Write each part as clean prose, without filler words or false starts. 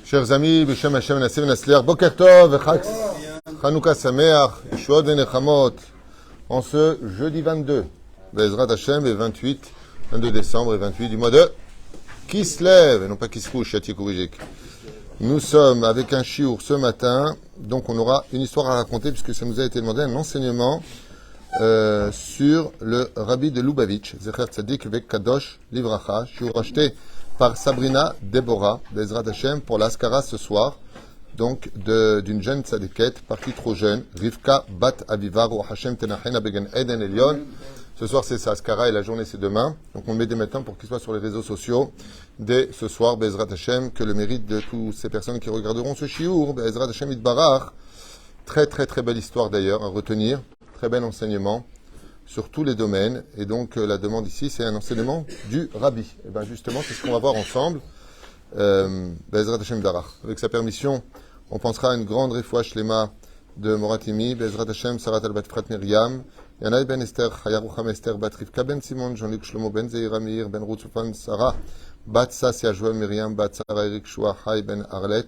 Chers amis, B'Shem Hashem Nassim Nasliach, Boker Tov, Chag Chanukah Sameach, Yeshuot Venechamot, en ce jeudi 22, Bezrat Hashem, et 22 décembre et 28 du mois de Kislev, et non pas Kislev, Shati Kourijik. Nous sommes avec un chiour ce matin, donc on aura une histoire à raconter, puisque ça nous a été demandé, un enseignement sur le Rabbi de Lubavitch, Zecher Tzadik Vek Kadosh Livracha, chiour acheté par Sabrina Deborah, Bezrat Hashem, pour l'Askara ce soir, donc d'une jeune tzadikette, partie trop jeune, Rivka Bat Avivar, ou Hashem Tenachena Begen Eden Elion. Ce soir c'est sa Askara et la journée c'est demain. Donc on le met dès maintenant pour qu'il soit sur les réseaux sociaux. Dès ce soir, Bezrat Hashem, que le mérite de toutes ces personnes qui regarderont ce shiur, Bezrat Hashem Itbarach. Très très très belle histoire d'ailleurs à retenir, très bel enseignement sur tous les domaines. Et donc la demande ici, c'est un enseignement du Rabbi. Et bien justement, c'est ce qu'on va voir ensemble. Bezrat Hashem Darach. Avec sa permission, on pensera à une grande refoua shlema de Moratimi, Bezrat Hashem, Sarat al-Bat Frat Miriam, Yanaï ben Esther, Hayarucham Esther, Bat Rivka ben Simon, Jean-Luc Shlomo ben Zehiramir, Ben Rutzufan Sarah, Bat Sassia Joël Miriam, Bat Sarah Eric Shua, Hay ben Arlet,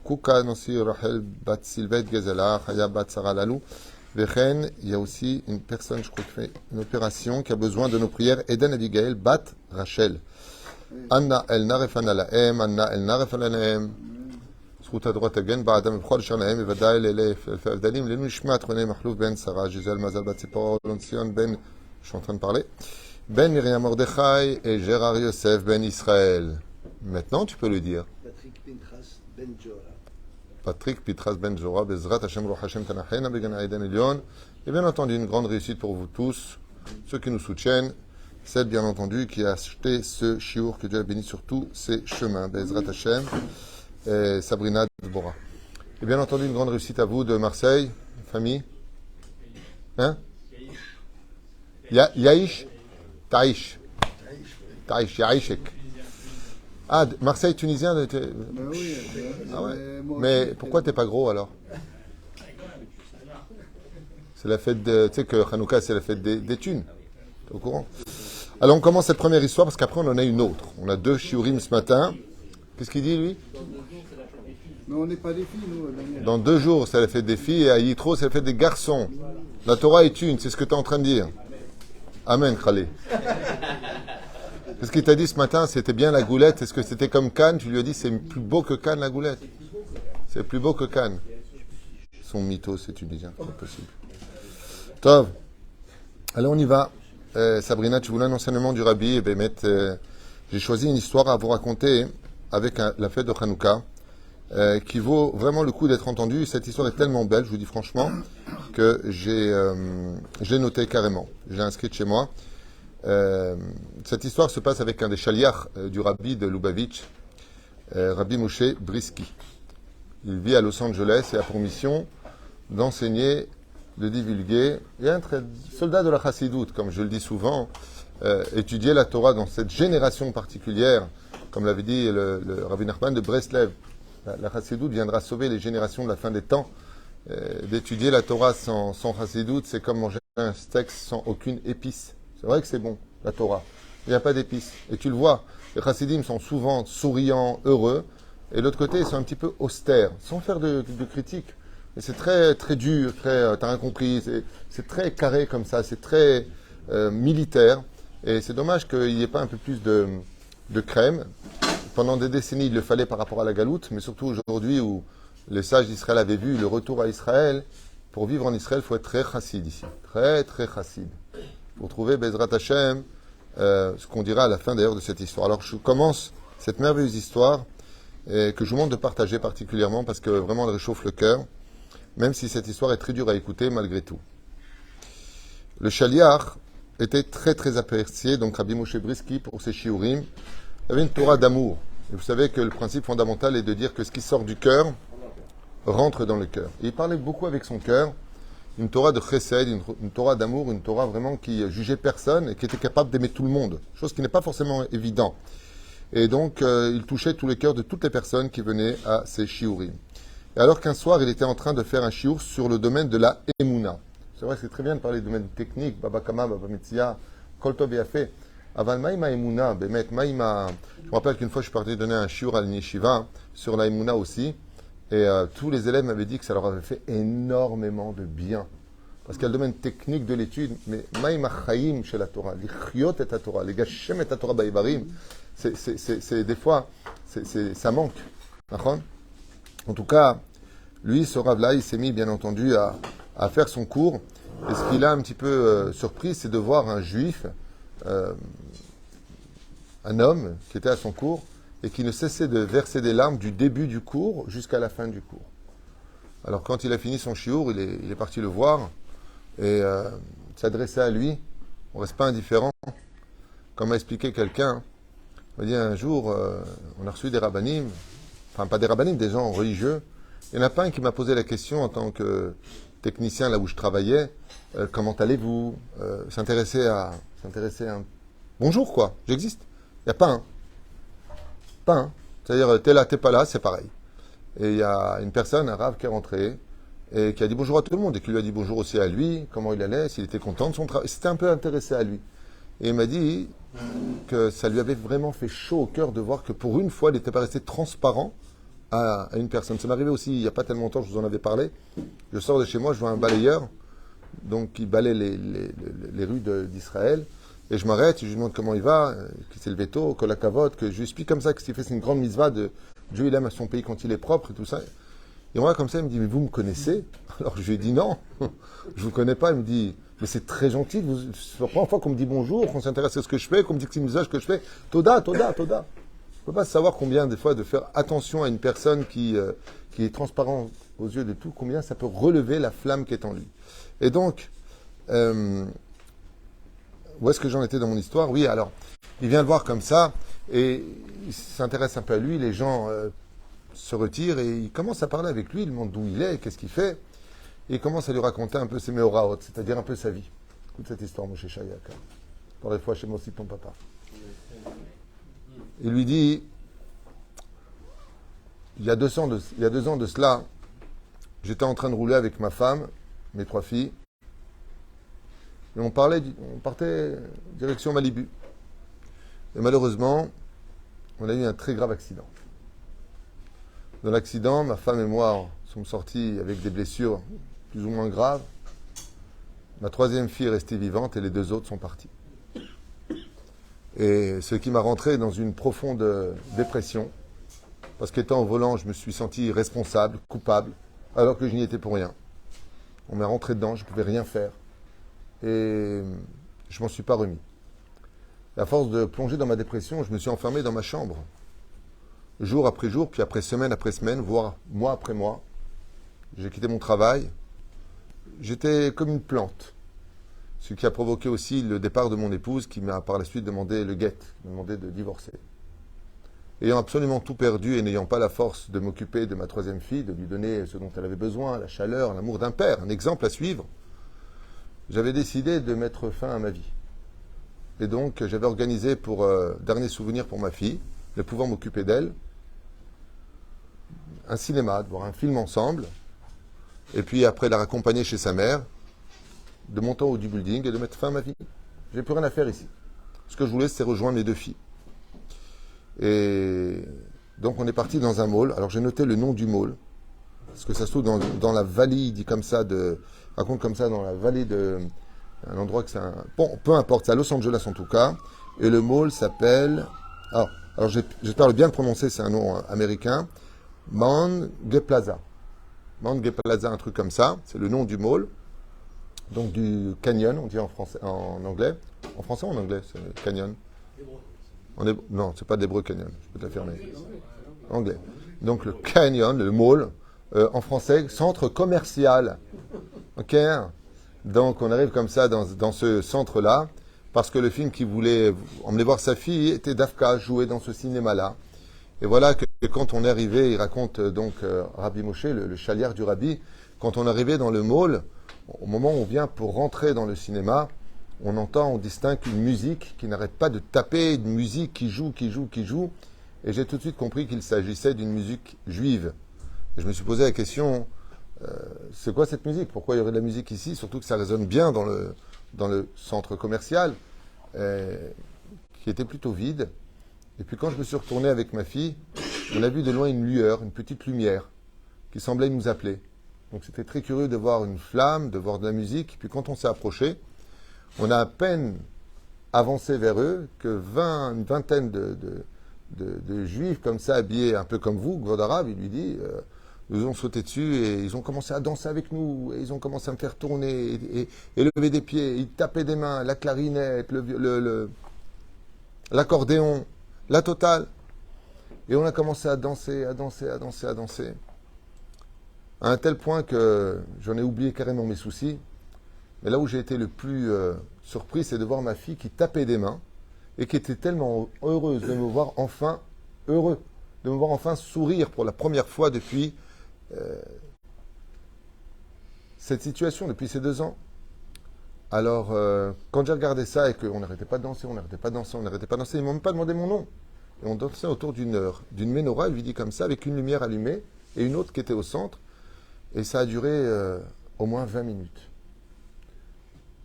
Kuka Nossi Rachel, Bat Sylvette Gezela, Haya Bat Sarah Lalou. Vechen, il y a aussi une personne, je crois, qui fait une opération, qui a besoin de nos prières, Eden Abigail, Bat Rachel. Anna El Narefan Alaem, Anna El Narefan Alaem. זכות הדורות הגן באדם ובכל אשר להם בוודאי לאלפי הבדלים לעילוי נשמת רונן מחלוף בן שרה ג'יזל מזל בת ציפורה לונציון בן je suis en train de parler Ben Miriam Mordechai et Gérard Yosef Ben Israël. Maintenant tu peux le dire. Patrick Pitras Ben Jora Bezrat Hashem Roch Hashem Tanachena Began Aiden Elion. Et bien entendu une grande réussite pour vous tous, ceux qui nous soutiennent, celle bien entendu qui a acheté ce shiur, que Dieu a béni sur tous ses chemins. Bezrat Hashem. Et Sabrina Deborah. Et bien entendu, une grande réussite à vous de Marseille, famille. Hein? Yaïch? Taïch. Taïch, Yaïchek. Ah, Marseille, tunisien. Oui, ah ouais. Mais pourquoi t'es pas gros alors? C'est la fête de. Tu sais que Hanouka, c'est la fête des thunes. T'es au courant? Alors on commence cette première histoire parce qu'après on en a une autre. On a deux shiurim ce matin. Qu'est-ce qu'il dit, lui? Mais on n'est pas des filles, nous, Daniel. Dans 2 jours, c'est la fête des filles, et à Yitro, c'est la fête des garçons. La Torah est une, c'est ce que tu es en train de dire. Amen, Khalé. Qu'est-ce qu'il t'a dit ce matin? C'était bien la goulette. Est-ce que c'était comme Cannes? Tu lui as dit, c'est plus beau que Cannes, la goulette. C'est plus beau que Cannes. Son mytho, c'est tunisien, c'est possible. Tov. Allez, on y va. Sabrina, tu voulais un enseignement du Rabbi, et Bémet, j'ai choisi une histoire à vous raconter avec la fête de Hanouka, qui vaut vraiment le coup d'être entendue. Cette histoire est tellement belle, je vous dis franchement, que je l'ai notée carrément. Je l'ai inscrite chez moi. Cette histoire se passe avec un des chaliachs du Rabbi de Lubavitch, Rabbi Moshe Brisky. Il vit à Los Angeles et a pour mission d'enseigner, de divulguer. Il est un soldat de la chassidoute, comme je le dis souvent, étudier la Torah dans cette génération particulière, comme l'avait dit le Rabbi Nachman de Breslev. La chassidoute viendra sauver les générations de la fin des temps. D'étudier la Torah sans chassidoute, c'est comme manger un steak sans aucune épice. C'est vrai que c'est bon, la Torah. Il n'y a pas d'épices. Et tu le vois, les chassidim sont souvent souriants, heureux, et de l'autre côté, ils sont un petit peu austères, sans faire de critique. Et c'est très, très dur, très, t'as rien compris, c'est très carré comme ça, c'est très militaire. Et c'est dommage qu'il n'y ait pas un peu plus de crème. Pendant des décennies, il le fallait par rapport à la galoute, mais surtout aujourd'hui où les sages d'Israël avaient vu le retour à Israël. Pour vivre en Israël, il faut être très chassid ici. Très, très chassid. Pour trouver Bezrat Hashem, ce qu'on dira à la fin d'ailleurs de cette histoire. Alors je commence cette merveilleuse histoire que je vous demande de partager particulièrement parce que vraiment elle réchauffe le cœur, même si cette histoire est très dure à écouter malgré tout. Le shaliach était très très apprécié, donc Rabbi Moshe Brisky, pour ses shiurim. Il y avait une Torah d'amour. Et vous savez que le principe fondamental est de dire que ce qui sort du cœur rentre dans le cœur. Et il parlait beaucoup avec son cœur, une Torah de chesed, une Torah d'amour, une Torah vraiment qui jugeait personne et qui était capable d'aimer tout le monde, chose qui n'est pas forcément évident. Et donc, il touchait tous les cœurs de toutes les personnes qui venaient à ses shiurim. Et alors qu'un soir, il était en train de faire un shiur sur le domaine de la Emouna. C'est vrai que c'est très bien de parler du domaine technique, Baba Kama, Baba Metzia, Kol Tov Yafé. Aval maïma emuna, bemet maïma. Je me rappelle qu'une fois, je suis parti donner un shiur à l'Yeshiva sur la Emouna aussi. Et tous les élèves m'avaient dit que ça leur avait fait énormément de bien. Parce qu'il y a le domaine technique de l'étude, mais Maïm Achaïm chez la Torah, l'Ichyot et la Torah, les Gashem et la Torah Baïbarim, c'est des fois, ça manque. D'accord? En tout cas, lui, ce Rav-là, il s'est mis, bien entendu, à faire son cours. Et ce qu'il a un petit peu surpris, c'est de voir un juif, un homme qui était à son cours, et qui ne cessait de verser des larmes du début du cours jusqu'à la fin du cours. Alors, quand il a fini son chiour, il est parti le voir, et s'adresser à lui. On ne reste pas indifférent. Comme m'a expliqué quelqu'un, on m'a dit un jour, on a reçu des rabbinim, enfin pas des rabbinim, des gens religieux. Il y en a pas un qui m'a posé la question en tant que technicien là où je travaillais, comment allez-vous, s'intéresser à un bonjour quoi, j'existe. Il n'y a pas un. Pas un. C'est-à-dire t'es là, t'es pas là, c'est pareil. Et il y a une personne, un rave qui est rentré et qui a dit bonjour à tout le monde et qui lui a dit bonjour aussi à lui, comment il allait, s'il était content de son travail. C'était un peu intéressé à lui. Et il m'a dit que ça lui avait vraiment fait chaud au cœur de voir que pour une fois, il n'était pas resté transparent à une personne. Ça m'est arrivé aussi il n'y a pas tellement longtemps, je vous en avais parlé. Je sors de chez moi, je vois un balayeur, donc qui balaye les rues d'Israël. Et je m'arrête, je lui demande comment il va, qu'il s'est levé tôt, que la cavote, que je lui explique comme ça que ce qu'il fait, c'est une grande mitzvah de Dieu, il aime à son pays quand il est propre et tout ça. Et moi, comme ça, il me dit, mais vous me connaissez? Alors je lui ai dit non, je ne vous connais pas. Il me dit, mais c'est très gentil, c'est la première fois qu'on me dit bonjour, qu'on s'intéresse à ce que je fais, qu'on me dit que c'est une usage que je fais. Toda, toda, toda. Je ne peux pas savoir combien, des fois, de faire attention à une personne qui est transparente aux yeux de tout, combien ça peut relever la flamme qui est en lui. Et donc, où est-ce que j'en étais dans mon histoire? Oui, alors, il vient le voir comme ça, et il s'intéresse un peu à lui, les gens se retirent, et il commence à parler avec lui, il demande d'où il est, qu'est-ce qu'il fait, et il commence à lui raconter un peu ses méoraot, c'est-à-dire un peu sa vie. Écoute cette histoire, mon chéchaïak. Par des fois, chez moi aussi, ton papa. Il lui dit, il y a 2 ans de cela, j'étais en train de rouler avec ma femme, mes 3 filles, et on partait direction Malibu. Et malheureusement, on a eu un très grave accident. Dans l'accident, ma femme et moi sommes sortis avec des blessures plus ou moins graves. Ma 3e fille est restée vivante et les 2 autres sont partis. Et ce qui m'a rentré dans une profonde dépression, parce qu'étant au volant, je me suis senti responsable, coupable, alors que je n'y étais pour rien. On m'a rentré dedans, je ne pouvais rien faire. Et je ne m'en suis pas remis. Et à force de plonger dans ma dépression, je me suis enfermé dans ma chambre. Jour après jour, puis après semaine, voire mois après mois. J'ai quitté mon travail. J'étais comme une plante. Ce qui a provoqué aussi le départ de mon épouse qui m'a par la suite demandé le guet, demandé de divorcer. Ayant absolument tout perdu et n'ayant pas la force de m'occuper de ma 3e fille, de lui donner ce dont elle avait besoin, la chaleur, l'amour d'un père, un exemple à suivre, j'avais décidé de mettre fin à ma vie. Et donc, j'avais organisé pour dernier souvenir pour ma fille, ne pouvant m'occuper d'elle, un cinéma, de voir un film ensemble, et puis après la raccompagner chez sa mère, de monter en haut du building et de mettre fin à ma vie. J'ai plus rien à faire ici. Ce que je voulais, c'est rejoindre mes 2 filles. Et donc, on est parti dans un mall. Alors, j'ai noté le nom du mall, parce que ça se trouve dans la vallée, il dit comme ça, raconte comme ça, dans la vallée de... Un endroit que c'est un... Bon, peu importe, c'est à Los Angeles en tout cas. Et le mall s'appelle... Alors j'espère le bien le prononcer, c'est un nom américain. Mount Gay Plaza. Mount Gay Plaza, un truc comme ça. C'est le nom du mall. Donc du canyon, on dit en français, en anglais. En français ou en anglais, c'est canyon. Non, c'est pas d'hébreu canyon, je peux te l'affirmer. Anglais. Donc le canyon, le mall, en français, centre commercial. Ok? Donc on arrive comme ça dans ce centre-là, parce que le film qui voulait emmener voir sa fille était Dafka, joué dans ce cinéma-là. Et voilà que quand on est arrivé, il raconte donc Rabbi Moshe, le chaliard du Rabbi, quand on est arrivé dans le mall, au moment où on vient pour rentrer dans le cinéma, on distingue une musique qui n'arrête pas de taper, une musique qui joue. Et j'ai tout de suite compris qu'il s'agissait d'une musique juive. Et je me suis posé la question... c'est quoi cette musique? Pourquoi il y aurait de la musique ici? Surtout que ça résonne bien dans le centre commercial, qui était plutôt vide. Et puis quand je me suis retourné avec ma fille, on a vu de loin une lueur, une petite lumière, qui semblait nous appeler. Donc c'était très curieux de voir une flamme, de voir de la musique. Puis quand on s'est approché, on a à peine avancé vers eux que une vingtaine de juifs comme ça, habillés un peu comme vous, Gvod Arav, il lui dit, nous ont sauté dessus et ils ont commencé à danser avec nous, et ils ont commencé à me faire tourner et lever des pieds, ils tapaient des mains, la clarinette, l'accordéon, la totale. Et on a commencé à danser, à danser, à danser, à danser. À un tel point que j'en ai oublié carrément mes soucis. Mais là où j'ai été le plus surpris, c'est de voir ma fille qui tapait des mains et qui était tellement heureuse de me voir enfin heureux, de me voir enfin sourire pour la première fois depuis cette situation, depuis ces 2 ans. Alors, quand j'ai regardé ça et qu'on n'arrêtait pas de danser, on n'arrêtait pas de danser, on n'arrêtait pas de danser, ils ne m'ont même pas demandé mon nom. Et on dansait autour d'une heure, d'une menorah, elle lui dit comme ça, avec une lumière allumée et une autre qui était au centre. Et ça a duré au moins 20 minutes.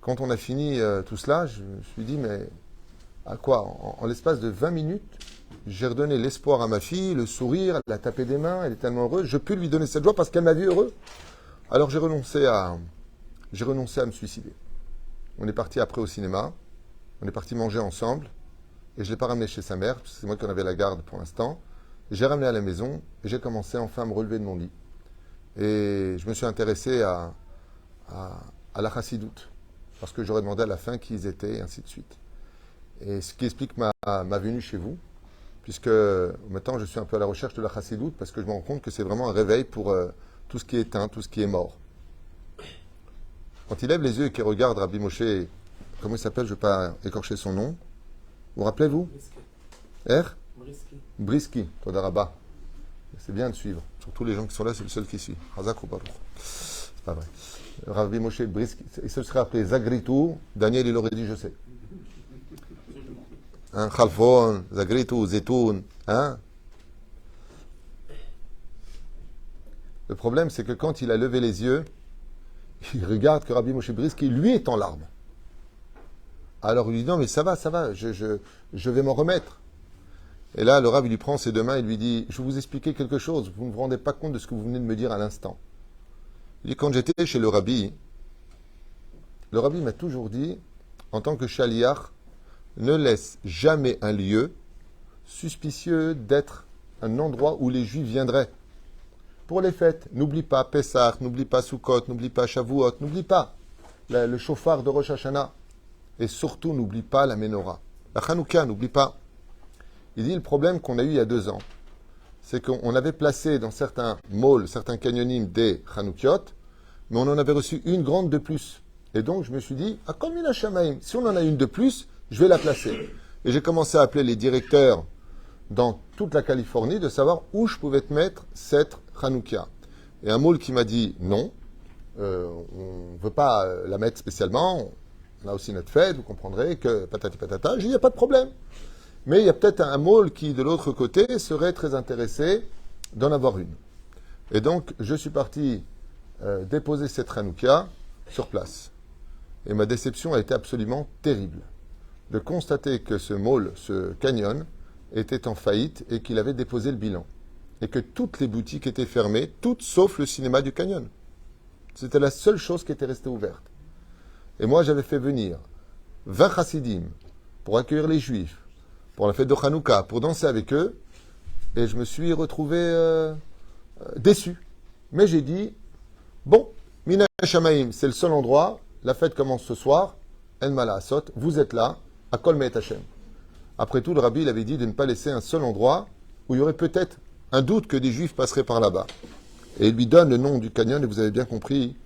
Quand on a fini tout cela, je me suis dit, mais à quoi en l'espace de 20 minutes, j'ai redonné l'espoir à ma fille, le sourire, elle a tapé des mains, elle est tellement heureuse, je peux lui donner cette joie parce qu'elle m'a vu heureux. Alors j'ai renoncé à me suicider. On est parti après au cinéma, on est parti manger ensemble, et je ne l'ai pas ramené chez sa mère, parce que c'est moi qui en avais la garde pour l'instant. J'ai ramené à la maison, et j'ai commencé enfin à me relever de mon lit. Et je me suis intéressé à la chassidoute, parce que j'aurais demandé à la fin qui ils étaient, et ainsi de suite. Et ce qui explique ma venue chez vous, puisque maintenant je suis un peu à la recherche de la chassidoute, parce que je me rends compte que c'est vraiment un réveil pour tout ce qui est éteint, tout ce qui est mort. Quand il lève les yeux et qu'il regarde Rabbi Moshe, comment il s'appelle, je ne vais pas écorcher son nom, vous rappelez-vous? Briski, Toda Rabba. C'est bien de suivre. Surtout les gens qui sont là, c'est le seul qui suit. Hazak ou Baruch. C'est pas vrai. Rabbi Moshe Briski, il se serait appelé Zagritou. Daniel, il aurait dit, je sais. Hein, Khalfon, Zagritou, Zetoun. Hein? Le problème, c'est que quand il a levé les yeux, il regarde que Rabbi Moshe Briski, lui, est en larmes. Alors il lui dit, non, mais ça va, je vais m'en remettre. Et là, le Rav, il lui prend ses 2 mains et lui dit, je vais vous expliquer quelque chose, vous ne vous rendez pas compte de ce que vous venez de me dire à l'instant. Il dit, quand j'étais chez le Rabbi m'a toujours dit, en tant que shaliach, ne laisse jamais un lieu suspicieux d'être un endroit où les Juifs viendraient. Pour les fêtes, n'oublie pas Pessah, n'oublie pas Sukkot, n'oublie pas Shavuot, n'oublie pas le chauffard de Rosh Hashanah. Et surtout, n'oublie pas la menorah. La Hanouka, n'oublie pas. Il dit, le problème qu'on a eu il y a 2 ans, c'est qu'on avait placé dans certains malls, certains canyonim des Hanoukiot, mais on en avait reçu une grande de plus. Et donc, je me suis dit, à Kolmina Shamaim, si on en a une de plus, je vais la placer. Et j'ai commencé à appeler les directeurs dans toute la Californie de savoir où je pouvais te mettre cette Hanouka. Et un mall qui m'a dit, non, on ne veut pas la mettre spécialement, on a aussi notre fête, vous comprendrez que patati patata. J'ai dit, il n'y a pas de problème. Mais il y a peut-être un mall qui, de l'autre côté, serait très intéressé d'en avoir une. Et donc, je suis parti déposer cette Hanouka sur place. Et ma déception a été absolument terrible. De constater que ce mall, ce canyon, était en faillite et qu'il avait déposé le bilan. Et que toutes les boutiques étaient fermées, toutes sauf le cinéma du canyon. C'était la seule chose qui était restée ouverte. Et moi, j'avais fait venir 20 chassidim pour accueillir les juifs, pour la fête de Hanouka, pour danser avec eux. Et je me suis retrouvé déçu. Mais j'ai dit, bon, Mina Shamaim, c'est le seul endroit, la fête commence ce soir, En Mala Asot, vous êtes là, à Kol Me'et Hashem. Après tout, le rabbi il avait dit de ne pas laisser un seul endroit où il y aurait peut-être un doute que des juifs passeraient par là-bas. Et il lui donne le nom du canyon, et vous avez bien compris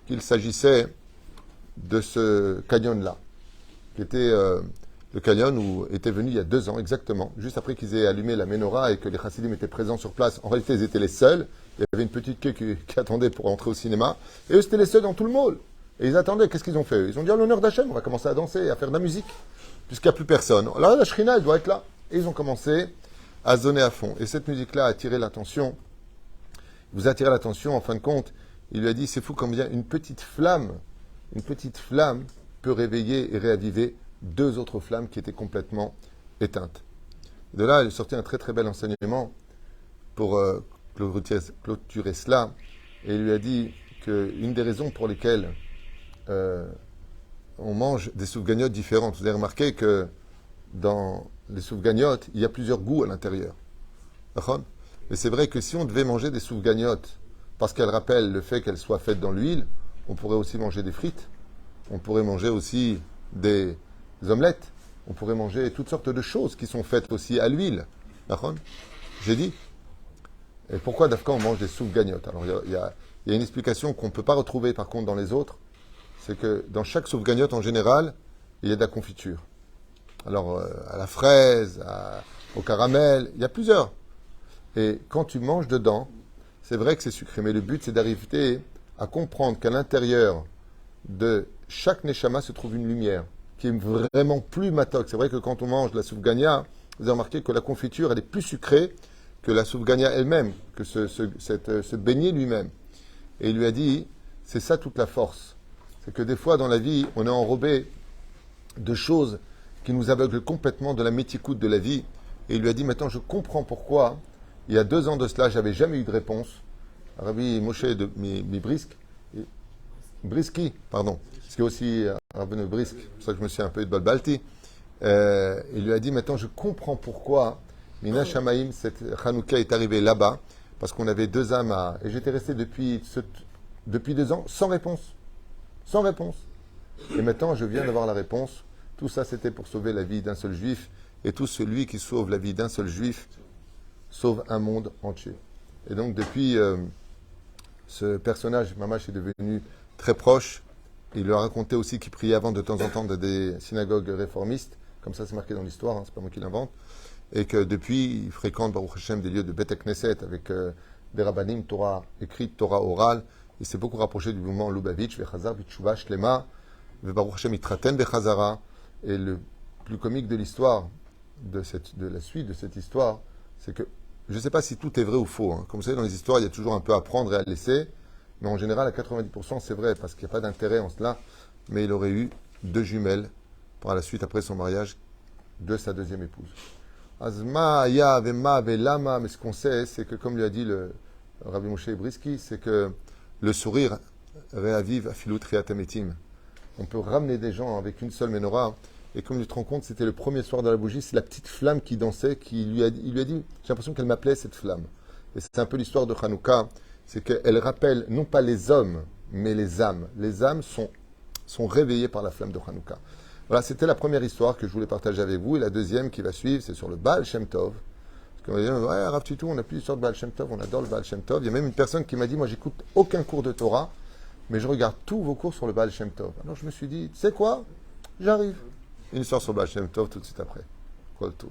qu'il s'agissait de ce canyon-là, qui était le canyon où était venu il y a 2 ans exactement, juste après qu'ils aient allumé la menorah et que les chassidim étaient présents sur place. En réalité, ils étaient les seuls. Il y avait une petite queue qui attendait pour entrer au cinéma. Et eux, c'était les seuls dans tout le mall. Et ils attendaient. Qu'est-ce qu'ils ont fait? Ils ont dit, en l'honneur d'Hachem, on va commencer à danser, à faire de la musique, puisqu'il n'y a plus personne. Là, la Shrina, elle doit être là. Et ils ont commencé à zoner à fond. Et cette musique-là a attiré l'attention. Vous attirez l'attention, en fin de compte, il lui a dit, c'est fou combien une petite flamme peut réveiller et réaviver 2 autres flammes qui étaient complètement éteintes. De là, il est sorti un très très bel enseignement pour clôturer cela. Et il lui a dit qu'une des raisons pour lesquelles on mange des soufganiotes différentes. Vous avez remarqué que dans les soufganiotes, il y a plusieurs goûts à l'intérieur. D'accord ? Mais c'est vrai que si on devait manger des soufganiotes parce qu'elles rappellent le fait qu'elles soient faites dans l'huile, on pourrait aussi manger des frites, on pourrait manger aussi des omelettes, on pourrait manger toutes sortes de choses qui sont faites aussi à l'huile. D'accord ? J'ai dit. Et pourquoi d'Afka on mange des soufganiotes ? Alors il y a une explication qu'on ne peut pas retrouver par contre dans les autres, c'est que dans chaque soufganiote en général, il y a de la confiture. Alors à la fraise, au caramel, il y a plusieurs. Et quand tu manges dedans, c'est vrai que c'est sucré, mais le but c'est d'arriver à comprendre qu'à l'intérieur de chaque neshama se trouve une lumière qui est vraiment plus matok. C'est vrai que quand on mange de la soufgania, vous avez remarqué que la confiture elle est plus sucrée que la soufgania elle-même, que ce beignet lui-même. Et il lui a dit, c'est ça toute la force. C'est que des fois dans la vie, on est enrobé de choses qui nous aveuglent complètement de la méticoute de la vie. Et il lui a dit, maintenant je comprends pourquoi, il y a 2 ans de cela, j'avais jamais eu de réponse. Rabbi Moshe de Briski, pardon, c'est aussi Rabbi Brisk, c'est pour ça que je me suis un peu balbalti. Il lui a dit, maintenant je comprends pourquoi Mina Shamaim, cette Hanouka est arrivée là-bas, parce qu'on avait 2 âmes à... Et j'étais resté depuis 2 ans sans réponse. Sans réponse. Et maintenant, je viens d'avoir la réponse. Tout ça, c'était pour sauver la vie d'un seul juif. Et tout celui qui sauve la vie d'un seul juif sauve un monde entier. Et donc, depuis, ce personnage, Mamash, est devenu très proche. Il leur a raconté aussi qu'il priait avant de temps en temps dans des synagogues réformistes. Comme ça, c'est marqué dans l'histoire, hein, c'est pas moi qui l'invente. Et que depuis, il fréquente Baruch Hashem des lieux de Bet Knesset avec des rabbanim, Torah écrite, Torah orale. Il s'est beaucoup rapproché du mouvement Lubavitch, Vechazar, Bitshuva, Shlema, Baruch Hashem, Itraten, Bechazara. Et le plus comique de l'histoire, de la suite de cette histoire, c'est que je ne sais pas si tout est vrai ou faux. Hein. Comme vous savez, dans les histoires, il y a toujours un peu à prendre et à laisser. Mais en général, à 90%, c'est vrai, parce qu'il n'y a pas d'intérêt en cela. Mais il aurait eu 2 jumelles par la suite, après son mariage, de sa 2e épouse. Azma, ya, vema, velama, mais ce qu'on sait, c'est que, comme lui a dit le Rabbi Moshe Briski, c'est que le sourire réavive afilut triatametim. On peut ramener des gens avec une seule menorah. Et comme tu te rends compte, c'était le premier soir de la bougie, c'est la petite flamme qui dansait, il lui a dit, j'ai l'impression qu'elle m'appelait cette flamme. Et c'est un peu l'histoire de Hanouka, c'est qu'elle rappelle non pas les hommes, mais les âmes. Les âmes sont réveillées par la flamme de Hanouka. Voilà, c'était la première histoire que je voulais partager avec vous. Et la deuxième qui va suivre, c'est sur le Baal Shem Tov. Parce qu'on va dire, ouais, Rav Tutu, on n'a plus d'histoire de Baal Shem Tov, on adore le Baal Shem Tov. Il y a même une personne qui m'a dit, moi, j'écoute aucun cours de Torah, mais je regarde tous vos cours sur le Baal Shem Tov. Alors je me suis dit, tu sais quoi? J'arrive. Une histoire sur le Baal Shem Tov tout de suite après. Kol Tov.